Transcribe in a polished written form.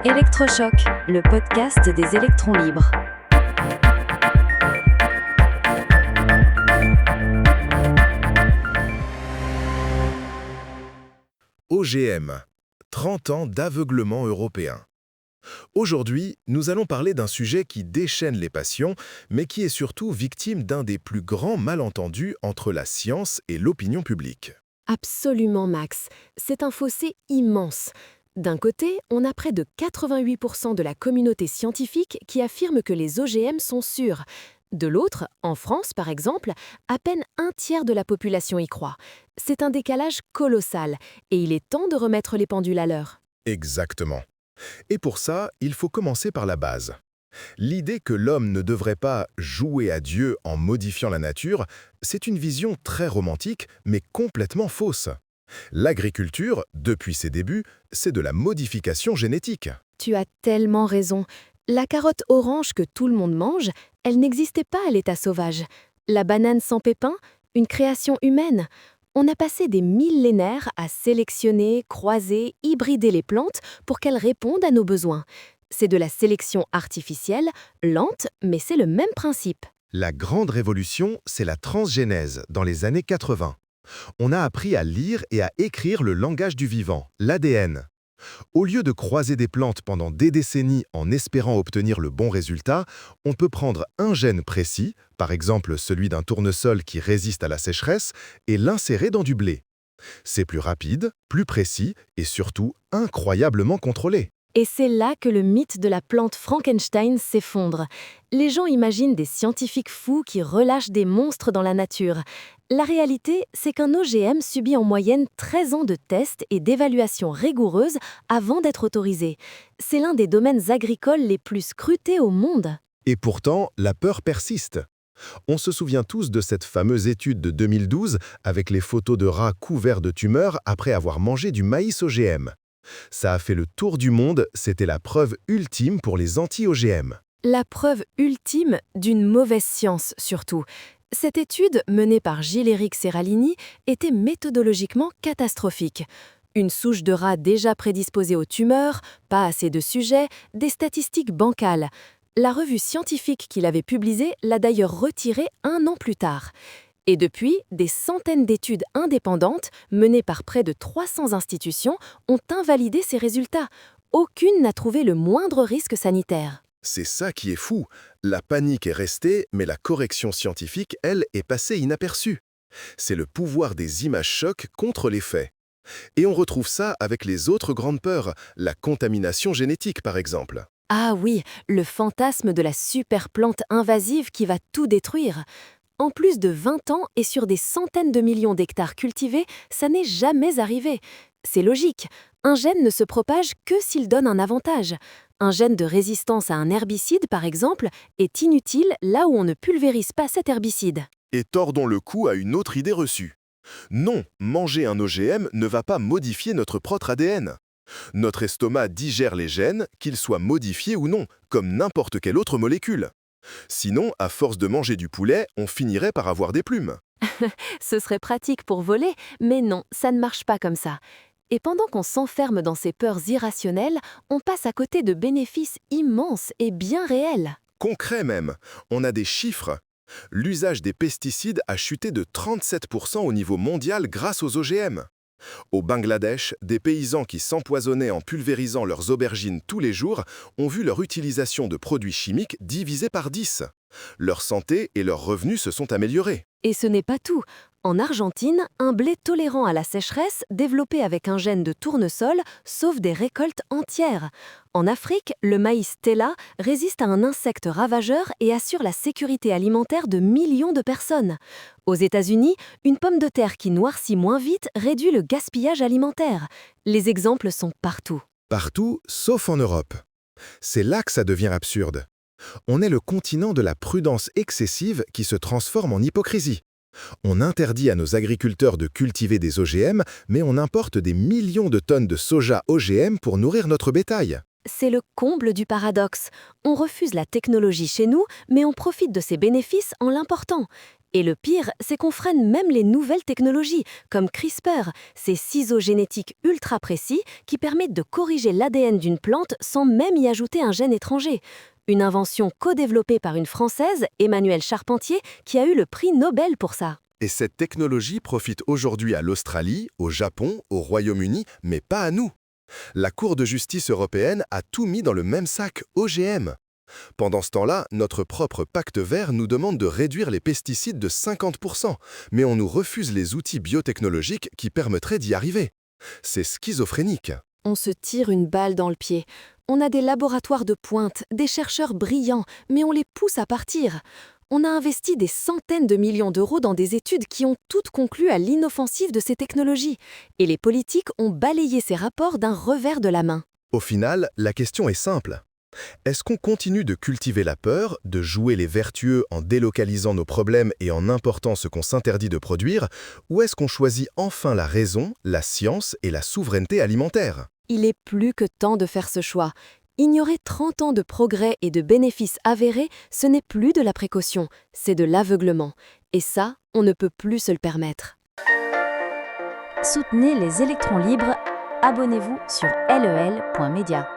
Électrochoc, le podcast des électrons libres. OGM, 30 ans d'aveuglement européen. Aujourd'hui, nous allons parler d'un sujet qui déchaîne les passions, mais qui est surtout victime d'un des plus grands malentendus entre la science et l'opinion publique. Absolument, Max. C'est un fossé immense. D'un côté, on a près de 88% de la communauté scientifique qui affirme que les OGM sont sûrs. De l'autre, en France par exemple, à peine un tiers de la population y croit. C'est un décalage colossal et il est temps de remettre les pendules à l'heure. Exactement. Et pour ça, il faut commencer par la base. L'idée que l'homme ne devrait pas jouer à Dieu en modifiant la nature, c'est une vision très romantique, mais complètement fausse. L'agriculture, depuis ses débuts, c'est de la modification génétique. Tu as tellement raison. La carotte orange que tout le monde mange, elle n'existait pas à l'état sauvage. La banane sans pépins, une création humaine. On a passé des millénaires à sélectionner, croiser, hybrider les plantes pour qu'elles répondent à nos besoins. C'est de la sélection artificielle, lente, mais c'est le même principe. La grande révolution, c'est la transgénèse, dans les années 80. On a appris à lire et à écrire le langage du vivant, l'ADN. Au lieu de croiser des plantes pendant des décennies en espérant obtenir le bon résultat, on peut prendre un gène précis, par exemple celui d'un tournesol qui résiste à la sécheresse, et l'insérer dans du blé. C'est plus rapide, plus précis et surtout incroyablement contrôlé. Et c'est là que le mythe de la plante Frankenstein s'effondre. Les gens imaginent des scientifiques fous qui relâchent des monstres dans la nature. La réalité, c'est qu'un OGM subit en moyenne 13 ans de tests et d'évaluations rigoureuses avant d'être autorisé. C'est l'un des domaines agricoles les plus scrutés au monde. Et pourtant, la peur persiste. On se souvient tous de cette fameuse étude de 2012 avec les photos de rats couverts de tumeurs après avoir mangé du maïs OGM. Ça a fait le tour du monde, c'était la preuve ultime pour les anti-OGM. La preuve ultime d'une mauvaise science, surtout. Cette étude, menée par Gilles-Éric Serralini, était méthodologiquement catastrophique. Une souche de rats déjà prédisposée aux tumeurs, pas assez de sujets, des statistiques bancales. La revue scientifique qui l'avait publiée l'a d'ailleurs retirée un an plus tard. Et depuis, des centaines d'études indépendantes, menées par près de 300 institutions, ont invalidé ces résultats. Aucune n'a trouvé le moindre risque sanitaire. C'est ça qui est fou. La panique est restée, mais la correction scientifique, elle, est passée inaperçue. C'est le pouvoir des images chocs contre les faits. Et on retrouve ça avec les autres grandes peurs, la contamination génétique par exemple. Ah oui, le fantasme de la super plante invasive qui va tout détruire. En plus de 20 ans et sur des centaines de millions d'hectares cultivés, ça n'est jamais arrivé. C'est logique, un gène ne se propage que s'il donne un avantage. Un gène de résistance à un herbicide, par exemple, est inutile là où on ne pulvérise pas cet herbicide. Et tordons le cou à une autre idée reçue. Non, manger un OGM ne va pas modifier notre propre ADN. Notre estomac digère les gènes, qu'ils soient modifiés ou non, comme n'importe quelle autre molécule. Sinon, à force de manger du poulet, on finirait par avoir des plumes. Ce serait pratique pour voler, mais non, ça ne marche pas comme ça. Et pendant qu'on s'enferme dans ces peurs irrationnelles, on passe à côté de bénéfices immenses et bien réels. Concret même, on a des chiffres. L'usage des pesticides a chuté de 37% au niveau mondial grâce aux OGM. Au Bangladesh, des paysans qui s'empoisonnaient en pulvérisant leurs aubergines tous les jours ont vu leur utilisation de produits chimiques divisée par 10. Leur santé et leurs revenus se sont améliorés. Et ce n'est pas tout. En Argentine, un blé tolérant à la sécheresse, développé avec un gène de tournesol, sauve des récoltes entières. En Afrique, le maïs Stella résiste à un insecte ravageur et assure la sécurité alimentaire de millions de personnes. Aux États-Unis, une pomme de terre qui noircit moins vite réduit le gaspillage alimentaire. Les exemples sont partout. Partout, sauf en Europe. C'est là que ça devient absurde. On est le continent de la prudence excessive qui se transforme en hypocrisie. On interdit à nos agriculteurs de cultiver des OGM, mais on importe des millions de tonnes de soja OGM pour nourrir notre bétail. C'est le comble du paradoxe. On refuse la technologie chez nous, mais on profite de ses bénéfices en l'important. Et le pire, c'est qu'on freine même les nouvelles technologies, comme CRISPR, ces ciseaux génétiques ultra précis qui permettent de corriger l'ADN d'une plante sans même y ajouter un gène étranger. Une invention co-développée par une Française, Emmanuelle Charpentier, qui a eu le prix Nobel pour ça. Et cette technologie profite aujourd'hui à l'Australie, au Japon, au Royaume-Uni, mais pas à nous. La Cour de justice européenne a tout mis dans le même sac, OGM. Pendant ce temps-là, notre propre pacte vert nous demande de réduire les pesticides de 50%, mais on nous refuse les outils biotechnologiques qui permettraient d'y arriver. C'est schizophrénique. On se tire une balle dans le pied. On a des laboratoires de pointe, des chercheurs brillants, mais on les pousse à partir. On a investi des centaines de millions d'euros dans des études qui ont toutes conclu à l'inoffensive de ces technologies. Et les politiques ont balayé ces rapports d'un revers de la main. Au final, la question est simple. Est-ce qu'on continue de cultiver la peur, de jouer les vertueux en délocalisant nos problèmes et en important ce qu'on s'interdit de produire, ou est-ce qu'on choisit enfin la raison, la science et la souveraineté alimentaire ? Il est plus que temps de faire ce choix. Ignorer 30 ans de progrès et de bénéfices avérés, ce n'est plus de la précaution, c'est de l'aveuglement. Et ça, on ne peut plus se le permettre. Soutenez les électrons libres. Abonnez-vous sur lel.media.